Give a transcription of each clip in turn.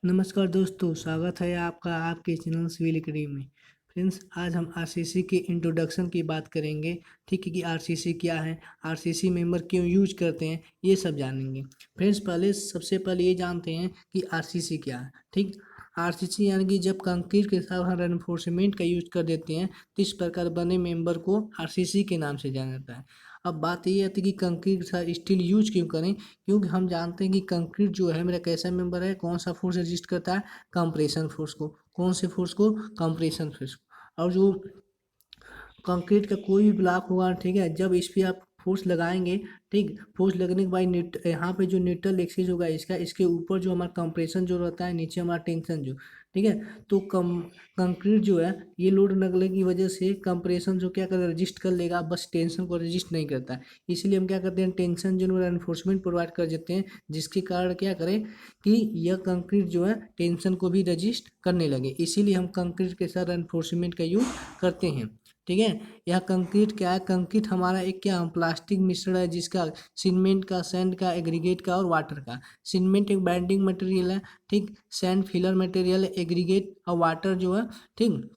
नमस्कार दोस्तों, स्वागत है आपका आपके चैनल सिविल एकेडमी में। फ्रेंड्स, आज हम आरसीसी के इंट्रोडक्शन की बात करेंगे। ठीक है कि आरसीसी क्या है, आरसीसी मेंबर क्यों यूज करते हैं, ये सब जानेंगे। फ्रेंड्स, सबसे पहले ये जानते हैं कि आरसीसी क्या है। ठीक, आरसीसी यानी कि जब कंक्रीट के साथ हम रेनफोर्समेंट का यूज कर देते हैं तो इस प्रकार बने मेंबर को आरसीसी के नाम से जाना जाता है। अब बात ये आती है कि कंक्रीट के साथ स्टील यूज क्यों करें, क्योंकि हम जानते हैं कि कंक्रीट जो है मेरा कैसा मेंबर है, कौन सा फोर्स रजिस्ट करता है, कंप्रेशन फोर्स को। कौन से फोर्स को? Compression force. और जो कंक्रीट का कोई भी ब्लॉक होगा, ठीक है, जब इस पे आप फोर्स लगाएंगे, ठीक, फोर्स लगने के बाद यहाँ पे जो न्यूट्रल एक्सिस होगा इसका, इसके ऊपर जो हमारा कंप्रेशन जो रहता है, नीचे हमारा टेंशन जो, ठीक है, तो कंक्रीट जो है ये लोड लगने की वजह से कंप्रेशन जो क्या कर रजिस्ट कर लेगा, बस टेंशन को रजिस्ट नहीं करता है। इसलिए हम क्या करते हैं, टेंशन जो एनफोर्समेंट प्रोवाइड कर देते हैं, जिसके कारण क्या करें कि यह कंक्रीट जो है टेंशन को भी रजिस्ट करने लगे। इसीलिए हम कंक्रीट के साथ एनफोर्समेंट का यूज करते हैं। ठीक है, यह कंक्रीट क्या है, कंक्रीट हमारा एक क्या प्लास्टिक मिश्रण है, जिसका सीमेंट का, सैंड का, एग्रीगेट का और वाटर का। सीमेंट एक बाइंडिंग मटेरियल है, ठीक, सैंड फिलर मटेरियल है, एग्रीगेट और वाटर जो है, ठीक,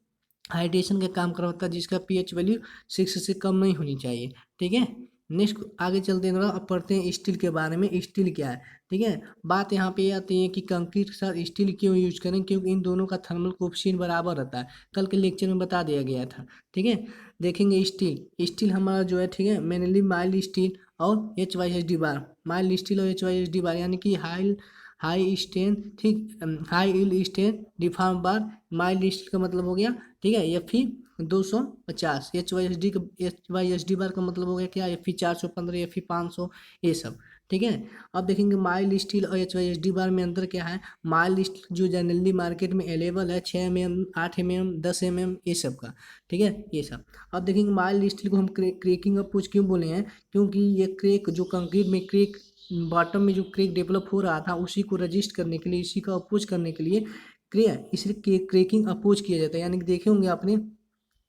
हाइड्रेशन का काम करवाता है, जिसका पीएच वैल्यू 6 से कम नहीं होनी चाहिए। ठीक है, नेक्स्ट आगे चलते हैं, अब पढ़ते हैं स्टील के बारे में। स्टील क्या है, ठीक है। बात यहाँ पे आती है कि कंक्रीट के साथ स्टील क्यों यूज करें, क्योंकि इन दोनों का थर्मल कोफिशिएंट बराबर रहता है। कल के लेक्चर में बता दिया गया था। ठीक है, देखेंगे स्टील। स्टील हमारा जो है, ठीक है, मेनली माइल्ड स्टील और HYSD बार। माइल्ड स्टील और HYSD बार यानी कि हाई हाई स्ट्रेंथ, ठीक, हाई यील्ड स्ट्रेंथ डिफॉर्म बार। माइल्ड स्टील का मतलब हो गया, ठीक है, Fe 250। HYSD बार का मतलब हो गया क्या, Fe 415, Fe 500, ये सब। ठीक है, अब देखेंगे माइल्ड स्टील और HYSD बार में अंतर क्या है। माइल्ड स्टील जो जनरली मार्केट में अवेलेबल है 6 mm, 8 mm, 10 mm, ये सब का, ठीक है, ये सब। अब देखेंगे माइल्ड स्टील को हम क्रेकिंग अप्रोच क्यों बोले हैं, क्योंकि ये क्रेक जो कंक्रीट में क्रेक बॉटम में जो क्रेक डेवलप हो रहा था, उसी को रजिस्ट करने के लिए, इसी का अप्रोच करने के लिए इसलिए क्रेकिंग अप्रोच किया जाता है। यानी कि देखे होंगे आपने,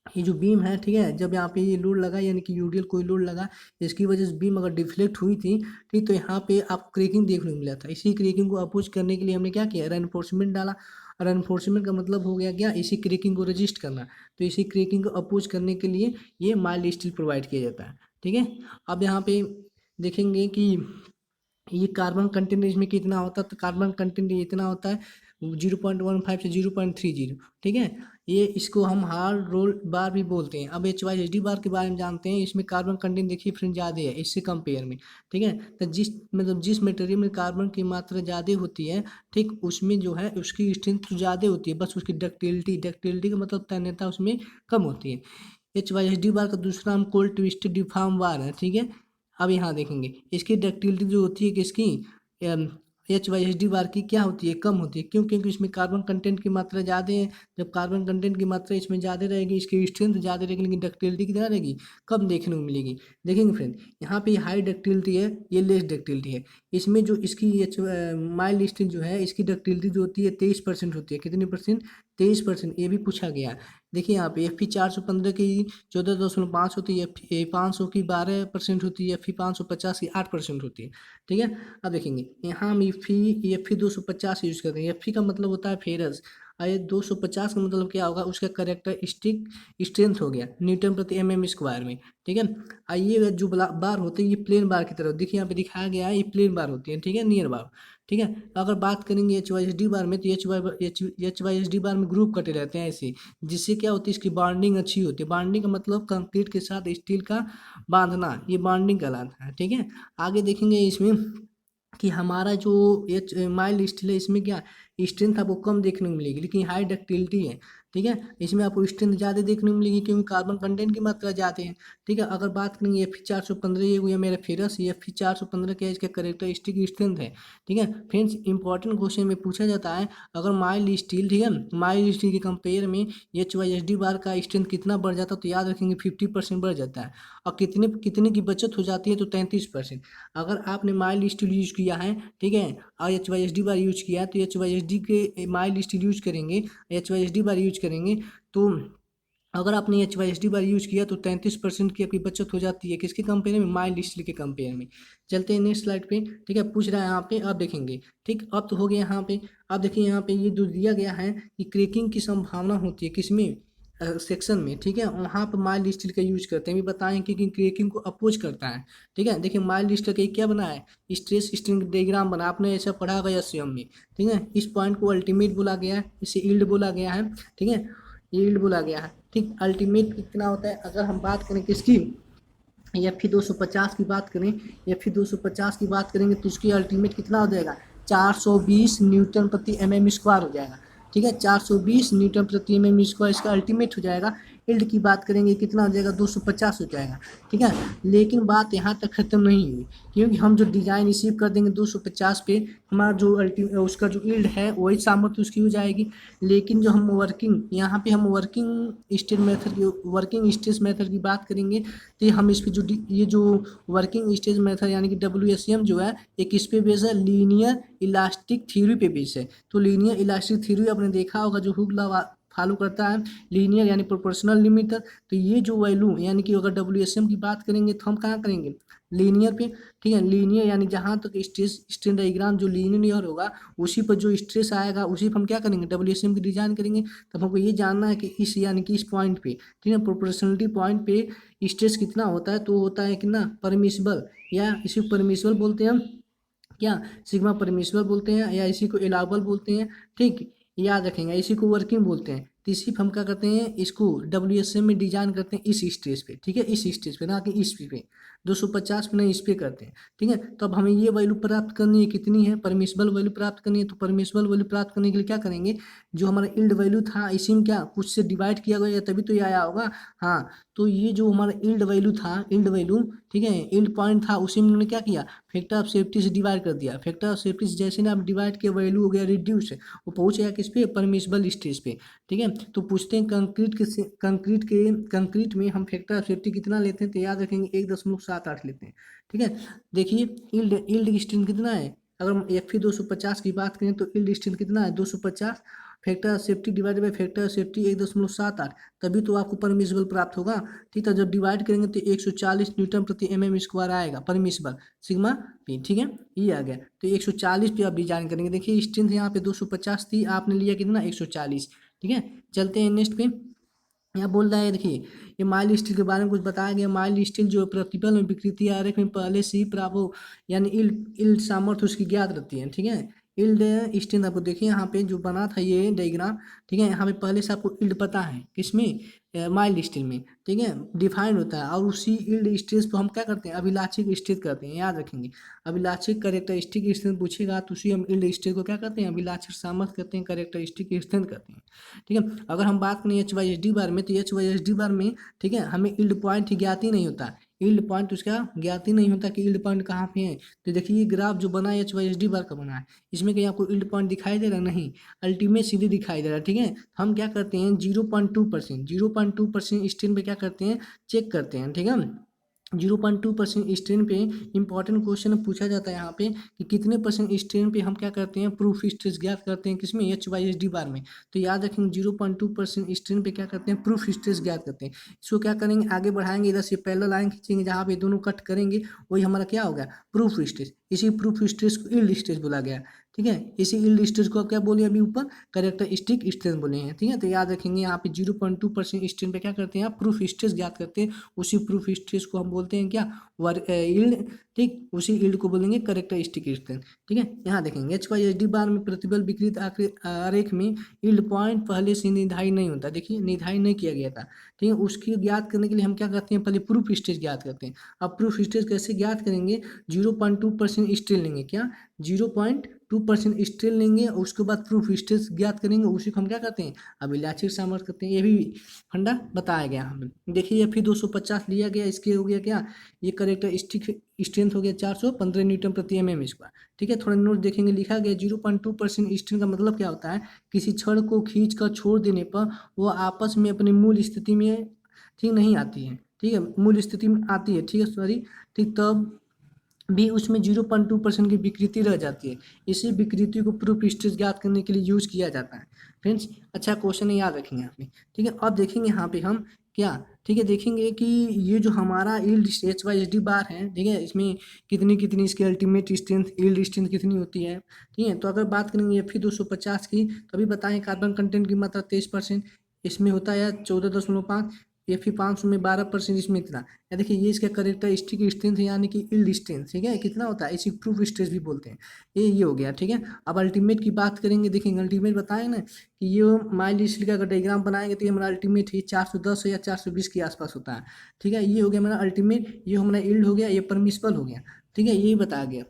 ये जो बीम है, ठीक है, जब यहाँ पे ये लोड लगा, यानी कि यूडीएल कोई लोड लगा, इसकी वजह से बीम अगर डिफ्लेक्ट हुई थी, ठीक, तो यहाँ पे आप क्रेकिंग देखने को मिला था। इसी क्रेकिंग को अपोज करने के लिए हमने क्या किया, रेनफोर्समेंट डाला। रेनफोर्समेंट का मतलब हो गया क्या, इसी क्रेकिंग को रजिस्ट करना। तो इसी क्रेकिंग को अपोज करने के लिए ये माइल्ड स्टील प्रोवाइड किया जाता है। ठीक है, अब यहाँ पे देखेंगे कि ये कार्बन कंटेंट इसमें कितना होता है, तो कार्बन कंटेंट इतना होता है 0.15 से 0.30। ठीक है, ये इसको हम हार्ड रोल बार भी बोलते हैं। अब HYSD बार के बारे में जानते हैं। इसमें कार्बन कंटेंट देखिए फ्रेंड ज़्यादा है इससे कंपेयर में। ठीक है, तो जिस मटेरियल में कार्बन की मात्रा ज़्यादा होती है, ठीक, उसमें जो है उसकी स्ट्रेंथ तो ज़्यादा होती है, बस उसकी डक्टिलिटी का मतलब तन्यता उसमें कम होती है। HYSD बार का दूसरा नाम कोल्ड ट्विस्टेड डिफॉर्म बार है। ठीक है, अब यहाँ देखेंगे इसकी डक्टिलिटी जो होती है किसकी, HYSD बार की क्या होती है, कम होती है। क्यों? क्योंकि इसमें कार्बन कंटेंट की मात्रा ज़्यादा है। जब कार्बन कंटेंट की मात्रा इसमें ज़्यादा रहेगी, इसकी स्ट्रेंथ ज़्यादा रहेगी, लेकिन डक्टिलिटी कितना रहेगी, कम देखने को मिलेगी। देखेंगे फ्रेंड, यहाँ पे हाई डक्टिलिटी है, ये लेस डक्टिलिटी है। इसमें जो इसकी माइल्ड स्टील जो है, इसकी डक्टिलिटी जो होती है 23% होती है। कितनी परसेंट? 23%। ये भी पूछा गया है। देखिए यहाँ पे Fe 415 की 14.5 होती है, Fe 500 की 12% होती है, Fe 550 की 8% होती है। ठीक है, अब देखेंगे यहाँ हम Fe 250 यूज करते हैं। Fe का मतलब होता है फेरस, और ये 250 का मतलब क्या होगा, उसका करेक्टरिस्टिक स्ट्रेंथ हो गया न्यूटन प्रति mm² में। ठीक है, आइए जो बार होते हैं ये प्लेन बार की तरफ, देखिए यहाँ पे दिखाया गया है, ये प्लेन बार होती है। ठीक है, नियर बार। ठीक है, अगर बात करेंगे HYSD बार में, तो HYSD बार में ग्रुप कटे रहते हैं ऐसे, जिससे क्या होती है, इसकी बॉन्डिंग अच्छी होती है। बॉन्डिंग का मतलब कंक्रीट के साथ स्टील का बांधना, ये बॉन्डिंग कहलाता है। ठीक है, आगे देखेंगे इसमें कि हमारा जो माइल्ड स्टील है, इसमें क्या स्ट्रेंथ आपको कम देखने को मिलेगी, लेकिन हाई डक्टिलिटी है। ठीक है, इसमें आपको स्ट्रेंथ ज़्यादा देखने को मिलेगी, क्योंकि कार्बन कंटेंट की मात्रा ज़्यादा है। ठीक है, अगर बात करेंगे Fe 415, ये हुआ मेरा फेरस, ये Fe 415 क्या इसका करेक्टरिस्टिक स्ट्रेंथ है। ठीक है फ्रेंड्स, इंपॉर्टेंट क्वेश्चन में पूछा जाता है, अगर माइल्ड स्टील, ठीक है, माइल्ड स्टील के कंपेयर में HYSD बार का स्ट्रेंथ कितना बढ़ जाता है, तो याद रखेंगे 50% बढ़ जाता है। और कितने कितने की बचत हो जाती है, तो 33%। अगर आपने माइल्ड स्टील यूज किया है, ठीक है, और HYSD बार यूज किया है, तो HYSD के माइल्ड स्टील यूज करेंगे, HYSD बार यूज करेंगे, तो अगर आपने HYSD बार यूज किया तो 33% की आपकी बचत हो जाती है। किसके कंपेयर में? माइल्ड स्टील के कंपेयर में। चलते हैं नेक्स्ट स्लाइड पे। ठीक है, पूछ रहा है यहाँ पे, अब देखेंगे। ठीक, अब तो हो गया यहाँ पे। अब देखिए यहाँ पे ये जो दिया गया है कि क्रैकिंग की संभावना होती है किसमें? सेक्शन में। ठीक है, वहाँ पर माइल्ड स्टील का यूज करते हैं। भी बताएं कि क्रैकिंग को अपोज करता है। ठीक है, देखिए माइल्ड स्टील का क्या बना है? स्ट्रेस स्ट्रेन डायग्राम बना, आपने ऐसा पढ़ा गया स्वयं में। ठीक है, इस पॉइंट को अल्टीमेट बोला गया है, इसे यील्ड बोला गया है। ठीक है, यील्ड बोला गया है। ठीक, अल्टीमेट कितना होता है? अगर हम बात करें किसकी, Fe 250 की बात करें, Fe 250 की बात करेंगे तो उसकी अल्टीमेट कितना हो जाएगा? 420 न्यूटन प्रति mm² हो जाएगा। ठीक है, 420 न्यूटन प्रति mm² इसका अल्टीमेट हो जाएगा। यील्ड की बात करेंगे कितना हो जाएगा? 250 हो जाएगा। ठीक है, लेकिन बात यहाँ तक खत्म नहीं हुई, क्योंकि हम जो डिजाइन रिसीव कर देंगे 250 पे, हमारा जो उसका जो यील्ड है वही सामर्थ्य उसकी हो जाएगी। लेकिन जो हम वर्किंग, यहाँ पे हम वर्किंग स्टेज मेथड की, वर्किंग स्टेज मेथड की बात करेंगे तो हम इस पे जो ये जो वर्किंग स्टेज मेथड यानी कि WSM जो है, एक किस पे बेस है? लीनियर इलास्टिक थ्योरी पे बेस है। तो लीनियर इलास्टिक थ्योरी आपने देखा होगा, जो हुक लॉ फॉलो करता है, लीनियर यानी प्रोपोर्शनल लिमिटर। तो ये जो वैल्यू यानी कि अगर WSM की बात करेंगे तो हम कहाँ करेंगे? लीनियर पे। ठीक है, लीनियर यानी जहाँ तक स्ट्रेस स्ट्रेन डायग्राम जो लीनियर होगा उसी पर जो स्ट्रेस आएगा उसी पर हम क्या करेंगे? WSM की डिजाइन करेंगे। तब हमको ये जानना है कि इस यानी कि इस पॉइंट पे, ठीक है, प्रोपोर्शनलिटी पॉइंट पे स्ट्रेस कितना होता है? तो होता है कितना? परमिसिबल, या इसी को परमिसिबल बोलते हैं हम, क्या सिग्मा परमिसिबल बोलते हैं, या इसी को एलाउबल बोलते हैं। ठीक, याद रखेंगे, इसी को वर्किंग बोलते हैं। तो इसी हम क्या करते हैं? इसको WSM में डिजाइन करते हैं इस स्टेज पे। ठीक है, इस स्टेज पे, ना कि इस पे 250 पे नहीं, इस पे करते हैं। ठीक है, तो अब हमें ये वैल्यू प्राप्त करनी है, कितनी है? परमिसिबल वैल्यू प्राप्त करनी है। तो परमिसिबल वैल्यू प्राप्त करने के लिए क्या करेंगे? जो हमारा यील्ड वैल्यू था इसी में क्या कुछ से डिवाइड किया गया, तभी तो ये आया होगा। हाँ, तो ये जो हमारा यील्ड वैल्यू था, यील्ड वैल्यू, ठीक है, यील्ड पॉइंट था, उसी में उन्होंने क्या किया? फैक्टर ऑफ सेफ्टी से डिवाइड कर दिया। फैक्टर ऑफ सेफ्टी से जैसे ना आप डिवाइड किया, वैल्यू हो गया रिड्यूस, वो पहुंच गया किस पे? परमिसिबल स्टेज पे। ठीक है, तो पूछते हैं कंक्रीट में हम फैक्टर ऑफ सेफ्टी कितना लेते हैं? तो याद रखेंगे 1.78 लेते हैं। ठीक है, देखिए यील्ड स्ट्रेंथ कितना है? अगर हम Fe 250 की बात करें तो यील्ड स्ट्रेंथ कितना है? 250। Factor of safety divide by factor of safety 1.78, तभी तो आपको परमिसिबल प्राप्त होगा। ठीक है, जब डिवाइड करेंगे तो 140 न्यूटन प्रति mm² आएगा परमिसिबल, सिग्मा पी। ठीक है, ये आ गया। तो 140 पे आप डिजाइन करेंगे। देखिए स्ट्रेंथ यहाँ पे 250 थी, आपने लिया कितना? 140। ठीक है, चलते हैं नेक्स्ट पे। यहाँ बोल रहा है, देखिए ये माइल्ड स्टील के बारे में कुछ बताया गया। माइल्ड स्टील जो प्रतिबल में विकृति आरेख में पहले से ही प्रावो यानी इल्ड सामर्थ्य उसकी ज्ञात रहती है। ठीक है, इल्ड स्ट्रेंथ आपको देखिए यहाँ पे जो बना था ये डायग्राम। ठीक है, यहाँ पे पहले से आपको इल्ड पता है किसमें? माइल्ड स्टील में। ठीक है, डिफाइंड होता है, और उसी इल्ड स्ट्रेस को हम क्या करते हैं? अभिलाक्षिक स्ट्रेस करते हैं, याद रखेंगे। अभिलाक्षिक करेक्टरिस्टिक स्ट्रेंथ पूछेगा तो उसी हम इल्ड स्ट्रेस को क्या करते हैं? अभिलाक्षिक सामर्थ्य करते हैं, करेक्टरिस्टिक स्ट्रेंथ करते हैं। ठीक है, अगर हम बात करें HYSD बार में, तो HYSD बार में, ठीक है, हमें यील्ड पॉइंट ज्ञात ही नहीं होता। यील्ड पॉइंट उसका ज्ञात ही नहीं होता कि यील्ड पॉइंट कहाँ पे है। तो देखिए ये ग्राफ जो बना है HYSD बार का बना है, इसमें कहीं आपको यील्ड पॉइंट दिखाई दे रहा? नहीं, अल्टीमेट सीधे दिखाई दे रहा है। ठीक है, हम क्या करते हैं? 0.2% स्ट्रेन पे क्या करते हैं? चेक करते हैं। ठीक है, 0.2% स्ट्रेन पे इंपॉर्टेंट क्वेश्चन पूछा जाता है यहाँ पे कि कितने परसेंट स्ट्रेन पे हम क्या करते हैं? प्रूफ स्ट्रेस ज्ञात करते हैं, किसमें? HYSD बार में। तो याद रखेंगे 0.2% स्ट्रेन पे क्या करते हैं? प्रूफ स्ट्रेस ज्ञात करते हैं। इसको क्या करेंगे? आगे बढ़ाएंगे, इधर से पैरेलल लाइन खींचेंगे, जहाँ पे दोनों कट करेंगे वही हमारा क्या होगा? Proof stress. इसी प्रूफ स्ट्रेस को यील्ड स्ट्रेस बोला गया। ठीक है, इसी यील्ड स्ट्रेस को आप क्या बोले अभी ऊपर? करेक्टरिस्टिक स्ट्रेंथ बोले हैं। ठीक है, तो याद रखेंगे यहाँ पे 0.2% स्ट्रेन पे क्या करते हैं? आप प्रूफ स्ट्रेस ज्ञात करते हैं। उसी प्रूफ स्ट्रेस को हम बोलते हैं क्या? यील्ड। ठीक, उसी यील्ड को बोलेंगे करेक्टरिस्टिक स्ट्रेंथ। ठीक है, यहाँ देखेंगे HYSD बार में प्रतिबल विकृत आरेख में यील्ड पॉइंट पहले से निर्धारित नहीं होता। देखिए निर्धारित नहीं किया गया था। ठीक है, उसकी ज्ञात करने के लिए हम क्या करते हैं? पहले प्रूफ स्ट्रेस ज्ञात करते हैं। अब प्रूफ स्ट्रेस कैसे ज्ञात करेंगे? 0.2% स्ट्रेन लेंगे, क्या? 0.2% स्ट्रेन लेंगे, उसके बाद प्रूफ स्ट्रेस ज्ञात करेंगे, उसी को हम क्या करते हैं? अभिलाक्षिक सामर्थ्य करते हैं। ये भी फंडा बताया गया हमें। देखिए Fe 250 लिया गया, इसके हो गया क्या? ये करेक्टरिस्टिक स्ट्रेंथ हो गया 415 न्यूटन प्रति mm²। ठीक है, थोड़ा नोट देखेंगे, लिखा गया 0.2% स्ट्रेंथ का मतलब क्या होता है? किसी छड़ को खींच कर छोड़ देने पर वो आपस में अपनी मूल स्थिति में, ठीक, नहीं आती है। ठीक है, मूल स्थिति में आती है। ठीक है, सॉरी। ठीक, तब भी उसमें 0.2% की विकृति रह जाती है। इसी विकृति को प्रूफ स्टेज ज्ञात करने के लिए यूज किया जाता है। फ्रेंड्स अच्छा क्वेश्चन है, याद रखेंगे आपने। ठीक है, अब देखेंगे यहाँ पे हम क्या, ठीक है, देखेंगे कि ये जो हमारा yield H Y H D bar है, ठीक है, इसमें कितनी कितनी इसकी अल्टीमेट स्ट्रेंथ यील्ड स्ट्रेंथ कितनी होती है। ठीक है, तो अगर बात करेंगे एफ 250 की, तो अभी बताएं कार्बन कंटेंट की मात्रा 23%, इसमें होता है 14.5, एफ 500 में 12%, इसमें इतना। या देखिए ये इसका करेक्टरिस्टिक स्ट्रेंथ है, यानी कि यील्ड स्ट्रेंथ, ठीक है, कितना होता है, इसी प्रूफ स्ट्रेस भी बोलते हैं। ये हो गया, ठीक है। अब अल्टीमेट की बात करेंगे, देखेंगे अल्टीमेट बताएं ना कि ये मान लीजिए का अगर डायग्राम बनाएंगे तो ये हमारा अल्टीमेट है 410 या 420 के आसपास होता है। ठीक है, ये हो गया हमारा अल्टीमेट, ये हमारा यील्ड हो गया, ये परमिसिबल हो गया। ठीक है, यही बताया गया।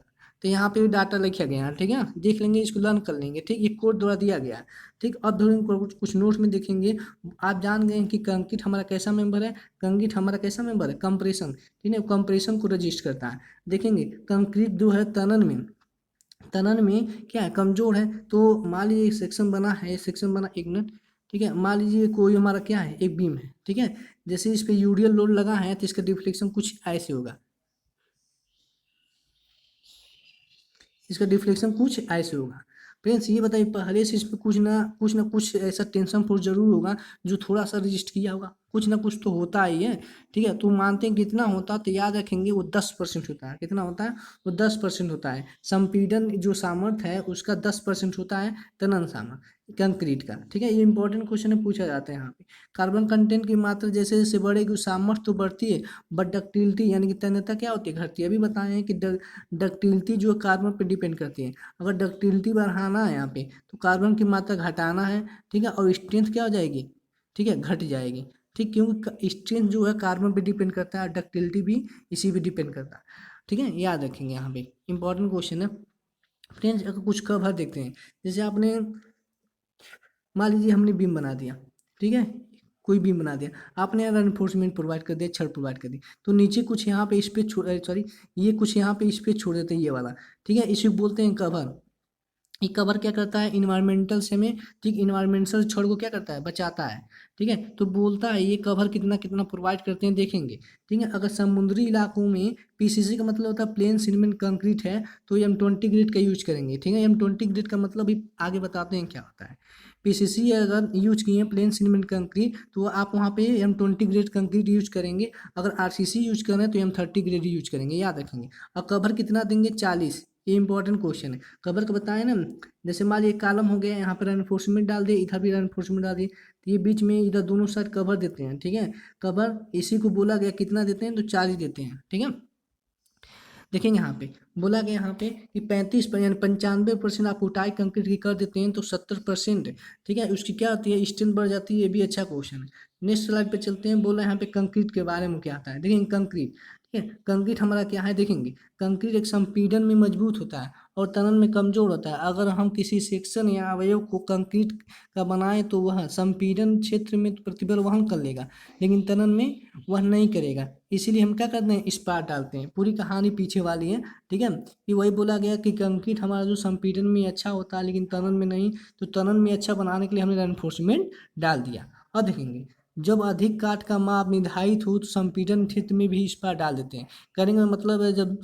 तो यहाँ पे भी डाटा लिखा गया है, ठीक है, देख लेंगे, इसको लर्न कर लेंगे। ठीक, ये कोड द्वारा दिया गया है। ठीक, अब थोड़ी कुछ नोट्स में देखेंगे। आप जान गए हैं कि कंक्रीट हमारा कैसा मेंबर है। कंक्रीट हमारा कैसा मेंबर है, कंप्रेशन, ठीक है, कंप्रेशन को रजिस्ट करता है। देखेंगे कंक्रीट जो है तनन में क्या है, कमजोर है। तो मान लीजिए एक सेक्शन बना है, सेक्शन बना, एक मिनट, ठीक है, मान लीजिए कोई हमारा क्या है, एक बीम है, ठीक है, जैसे इस पे यूरियल लोड लगा है तो इसका डिफ्लेक्शन कुछ ऐसे होगा, इसका डिफ्लेक्शन कुछ ऐसे होगा। फ्रेंड्स ये बताइए, पहले से इस पर कुछ ना कुछ ऐसा टेंशन फोर्स जरूर होगा जो थोड़ा सा रजिस्ट किया होगा, कुछ ना कुछ तो होता ही है। ठीक है, तो मानते हैं कितना होता, तो याद रखेंगे वो 10% होता है। कितना होता है, वो 10% होता है। संपीड़न जो सामर्थ्य है उसका 10% होता है तनन सामर्थ्य कंक्रीट का। ठीक है, ये इंपॉर्टेंट क्वेश्चन है, पूछा जाता है यहाँ पे। कार्बन कंटेंट की मात्रा जैसे जैसे बढ़ेगी सामर्थ्य तो बढ़ती है, बट डक्टिलिटी यानी कि तन्यता क्या होती है, घटती है। अभी बताए हैं कि डक्टिलिटी जो कार्बन पे डिपेंड करती है। अगर डक्टिलिटी बढ़ाना है यहाँ पे तो कार्बन की मात्रा घटाना है। ठीक है, और स्ट्रेंथ क्या हो जाएगी, ठीक है, घट जाएगी। ठीक, क्योंकि स्ट्रेंथ जो है कार्बन पे डिपेंड करता है, डक्टिलिटी भी इसी पे डिपेंड करता है। ठीक है, याद रखेंगे, यहाँ पे इंपॉर्टेंट क्वेश्चन है। फ्रेंड्स अगर कुछ कवर देखते हैं, जैसे आपने मान लीजिए हमने बीम बना दिया, ठीक है, कोई बीम बना दिया, आपने रेनफोर्समेंट प्रोवाइड कर दिया, छड़ प्रोवाइड कर दी, तो नीचे कुछ यहाँ पे स्पेस छोड़, सॉरी, ये कुछ यहाँ पे स्पेस छोड़ देते हैं, ये वाला। ठीक है, इसे बोलते हैं कवर। ये कवर क्या करता है, इन्वायरमेंटल से में, ठीक, इन्वायरमेंटल छोड़ को क्या करता है, बचाता है। ठीक है, तो बोलता है ये कवर कितना कितना प्रोवाइड करते हैं, देखेंगे। ठीक है, अगर समुद्री इलाकों में पीसीसी का मतलब होता है प्लेन सीमेंट कंक्रीट है, तो M20 ग्रेड का यूज करेंगे। ठीक है, M20 ग्रेड का मतलब भी आगे बताते हैं क्या होता है। पीसीसी अगर यूज किए हैं प्लेन सीमेंट कंक्रीट, तो आप वहाँ पे M20 ग्रेड कंक्रीट यूज करेंगे। अगर आरसीसी यूज कर रहे हैं तो M30 ग्रेड यूज करेंगे, याद रखेंगे। और कवर कितना देंगे, 40। ये इंपॉर्टेंट क्वेश्चन है, कवर का बताए ना। जैसे मान लीजिए कॉलम हो गया, यहाँ पर रेनफोर्समेंट डाल दिए, इधर भी रेनफोर्समेंट डाल दिए, तो ये बीच में इधर दोनों साइड कवर देते हैं। ठीक है, कवर इसी को बोला गया कितना देते हैं, तो 40 देते हैं। ठीक है, देखेंगे यहाँ पे बोला गया यहाँ पे कि 35 पर यानी 95% आप उठाई कंक्रीट की कर देते हैं तो 70%, ठीक है, उसकी क्या होती है, स्ट्रेंथ बढ़ जाती है। ये भी अच्छा क्वेश्चन है। नेक्स्ट स्लाइड पे चलते हैं, बोला यहाँ पे कंक्रीट के बारे में क्या आता है, देखेंगे कंक्रीट। ठीक है, कंक्रीट हमारा क्या है, देखेंगे कंक्रीट एक संपीड़न में मजबूत होता है और तनन में कमजोर होता है। अगर हम किसी सेक्शन या अवयव को कंक्रीट का बनाए तो वह संपीड़न क्षेत्र में प्रतिबल वहन कर लेगा, लेकिन तनन में वह नहीं करेगा। इसीलिए हम क्या करते हैं, इस्पात डालते हैं। पूरी कहानी पीछे वाली है। ठीक है, कि वही बोला गया कि कंक्रीट हमारा जो संपीड़न में अच्छा होता है लेकिन तनन में नहीं, तो तनन में अच्छा बनाने के लिए हमने रेनफोर्समेंट डाल दिया। और देखेंगे जब अधिक काठ का माप निर्धारित हो तो संपीड़न क्षेत्र में भी इस्पात डाल देते हैं। करेंगे मतलब है जब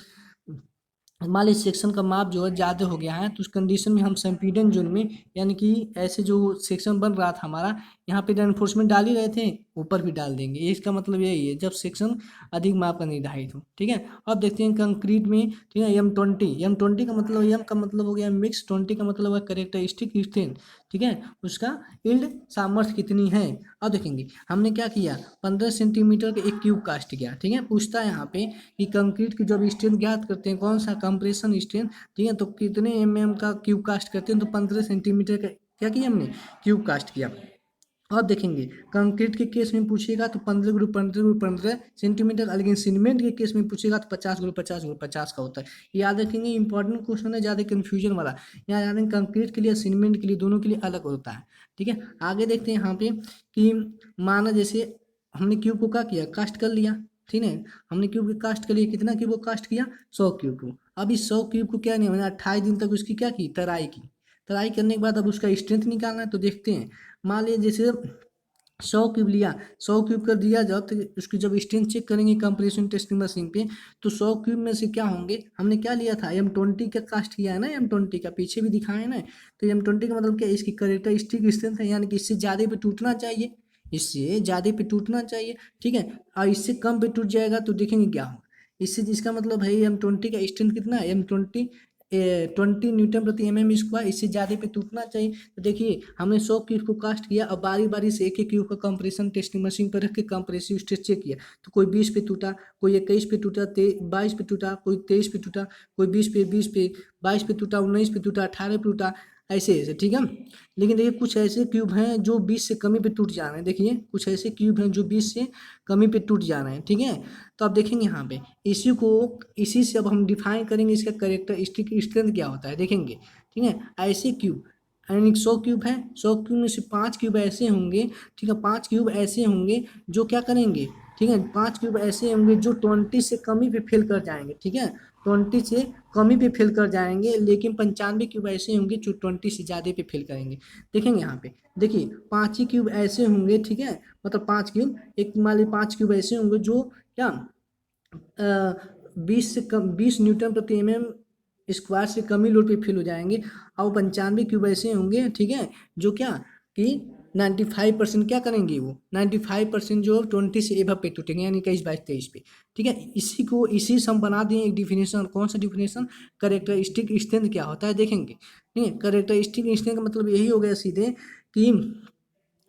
मान लीजिए सेक्शन का माप जो है ज़्यादा हो गया है तो उस कंडीशन में हम संपीड़न जोन में, यानी कि ऐसे जो सेक्शन बन रहा था हमारा, यहाँ पे रेनफोर्समेंट डाल ही रहे थे, ऊपर भी डाल देंगे। इसका मतलब यही है जब सेक्शन अधिक माप का निर्धारित हो। ठीक है, अब देखते हैं कंक्रीट में। ठीक है, M20 का मतलब, एम का मतलब हो गया मिक्स, 20 का मतलब है करेक्टरिस्टिक स्ट्रेंथ। ठीक है, उसका यील्ड सामर्थ्य कितनी है। अब देखेंगे हमने क्या किया, 15 सेंटीमीटर का एक क्यूब कास्ट किया। ठीक है, पूछता है यहाँ पे कि कंक्रीट की जब स्ट्रेंथ ज्ञात करते हैं, कौन सा कंप्रेशन स्ट्रेंथ, ठीक है, तो कितने mm का क्यूब कास्ट करते हैं, तो 15 सेंटीमीटर का क्या किया हमने, क्यूब कास्ट किया। अब देखेंगे कंक्रीट के केस में पूछेगा तो 15 × 15 × 15 सेंटीमीटर, लेकिन सीमेंट के केस में पूछेगा तो 50 × 50 × 50 का होता है। याद रखेंगे, इंपॉर्टेंट क्वेश्चन है, ज़्यादा कंफ्यूजन वाला। यहाँ याद रखेंगे कंक्रीट के लिए सीमेंट के लिए दोनों के लिए अलग होता है। ठीक है, आगे देखते हैं यहाँ पे कि माना जैसे हमने क्यूब को क्या किया, कास्ट कर लिया। ठीक है, हमने क्यूब को कास्ट कर लिया, कितना क्यूब को कास्ट किया, 100 क्यूब को। अब इस 100 क्यूब को क्या नहीं, मैंने 28 दिन तक उसकी क्या की, तराई की। तराई करने के बाद अब उसका स्ट्रेंथ निकालना है, तो देखते हैं। मान लीजिए जैसे 100 क्यूब लिया, 100 क्यूब कर दिया जब, तो उसकी जब स्ट्रेंथ चेक करेंगे कंप्रेशन टेस्टिंग मशीन पे, तो 100 क्यूब में से क्या होंगे, हमने क्या लिया था, M20 का कास्ट किया है ना, M20 का पीछे भी दिखाया है ना। तो M20 का मतलब क्या है, इसकी कैरेक्टरिस्टिक स्ट्रेंथ है, यानी कि इससे ज़्यादा पे टूटना चाहिए, इससे ज़्यादा पे टूटना चाहिए, ठीक है। और इससे कम पे टूट जाएगा तो देखेंगे क्या होगा। इससे जिसका मतलब है M20 का स्ट्रेंथ कितना है, M20 20 Nm/mm², इससे ज़्यादा पे टूटना चाहिए। तो देखिए हमने 100 क्यूब को कास्ट किया, अब बारी बारी से एक एक क्यूब का कंप्रेशन टेस्टिंग मशीन पर रख के कंप्रेसिव स्ट्रेस चेक किया। तो कोई 20 पे टूटा, कोई 21 पे टूटा, 22 पे टूटा, कोई 23 पे टूटा, कोई 20 पे 22 पे टूटा, 19 पे टूटा, 18 पे टूटा, ऐसे ऐसे, ठीक है। लेकिन देखिए कुछ ऐसे क्यूब हैं जो 20 से कमी पे टूट जा रहे हैं, देखिए कुछ ऐसे क्यूब हैं जो 20 से कमी पे टूट जा रहे हैं, ठीक है। तो आप देखेंगे यहाँ पे इसी से अब हम डिफाइन करेंगे इसका कैरेक्टरिस्टिक स्ट्रेंथ क्या होता है, देखेंगे, ठीक है। ऐसे क्यूब, यानी 100 क्यूब है, 100 क्यूब में से 5 क्यूब ऐसे होंगे, ठीक है, 5 क्यूब ऐसे होंगे जो क्या करेंगे, ठीक है, 5 क्यूब ऐसे होंगे जो 20 से कमी पे फेल कर जाएंगे, ठीक है, 20 से कमी पे फेल कर जाएंगे, लेकिन 95 क्यूब ऐसे होंगे जो 20 से ज़्यादा पे फेल करेंगे। देखेंगे यहाँ पे, देखिए 5 ही क्यूब ऐसे होंगे, ठीक है, मतलब 5 क्यूब, एक मान ली 5 क्यूब ऐसे होंगे जो क्या 20 Nm/mm² से कमी लोड पे फेल हो जाएंगे, और 95 क्यूब ऐसे होंगे, ठीक है, जो क्या कि 95% क्या करेंगे, वो 95% जो 20 से एबव पे टूटेंगे, यानी 21, 22, 23 पे, ठीक है। इसी से हम बना दिए एक डिफिनेशन, कौन सा डिफिनेशन, कैरेक्टरिस्टिक स्ट्रेंथ क्या होता है, देखेंगे, ठीक है। कैरेक्टरिस्टिक स्ट्रेंथ का मतलब यही हो गया सीधे कि